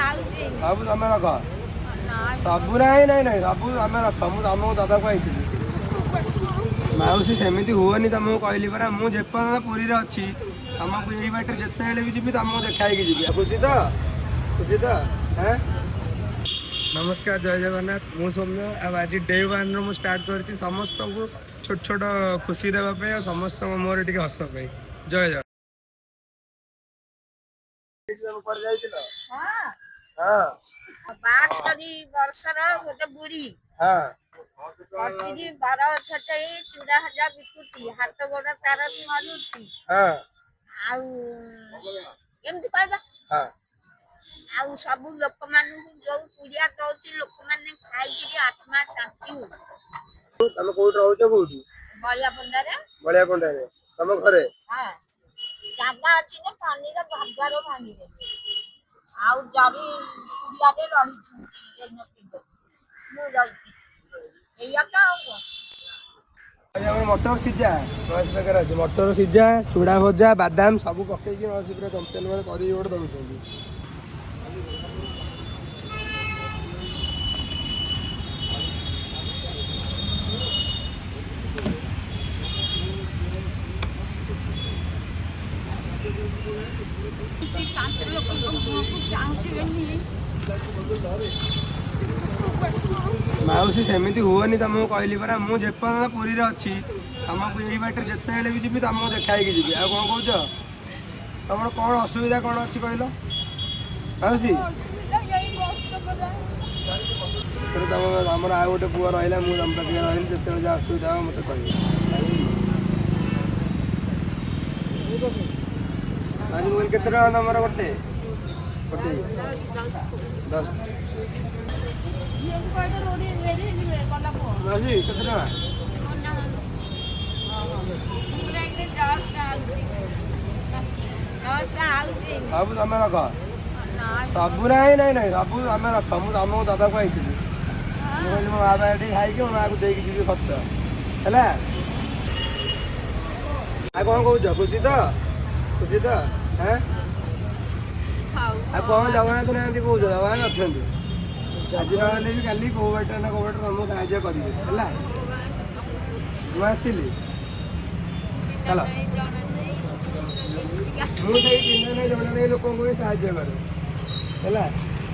सब तुम रख सब ना नहीं सब आम रख मुझे तुमको दादा कही मौसी सेमती हुए तुमको कहली परा मुझे पुरी अच्छी तुमको यही बाटे जिते भी जी तुमको देखाई जी खुशी तो खुशी तो हाँ नमस्कार जय जगन्नाथ मु सौम्य आज डे वन रु स्टार्ट कर समस्त को छोट छोट खुशी देवाई और समस्त मोहर टे हस जय जय गोटे बुढ़ी बर छटे चूड़ा हजा बिकुची हाथ गोड़ तार मरुची आमती कहबा आउ सब लोक मान जो पूजा दौर लोक मैंने खाई आत्मा शांति हो तुम कौट रोच कौटी बलिया पंडारे बलिया पंडारे तुम घरे हाँ जागा अच्छी ना पानी का भागार भांगी आउ जरी पूजा रही मटर सीझा मौसी पाखे अच्छे मटर सीझा चूड़ा भजा बादाम सब पकईकि मौसी पूरा कंपेन मैंने कर गोटे दौरान मौसी सेमती हुए तुमको कहली परा मुझे पुरी अच्छी तुमको यही बाटे जिते भी जी तुमको देखाई जी आ कौन कौच तुम कौन असुविधा कौन अच्छी कहल मौसी तुम आमर आ गोटे पुआ रहा मुझे तुम पाखे रही जिते जहाँ असुविधा हो मत कह आज मुझे केते टका तुम गोटे गोटे 10 मौसी केते टका सब तुम रख सब ना नहीं सब आम रख मुझे तुमको दादा कही मो बाबा ये खाई माँ को देकी जी खर्च है आ कौन कौच खुशी तो हाँ आ कौन जगन्नाथ ना कौच जगन्नाथ अच्छा आज ना भी कल कौ बाटे ना कौ बाटे तुमको साहय करेंगे आसली चल मुझे जन लोक साहय करे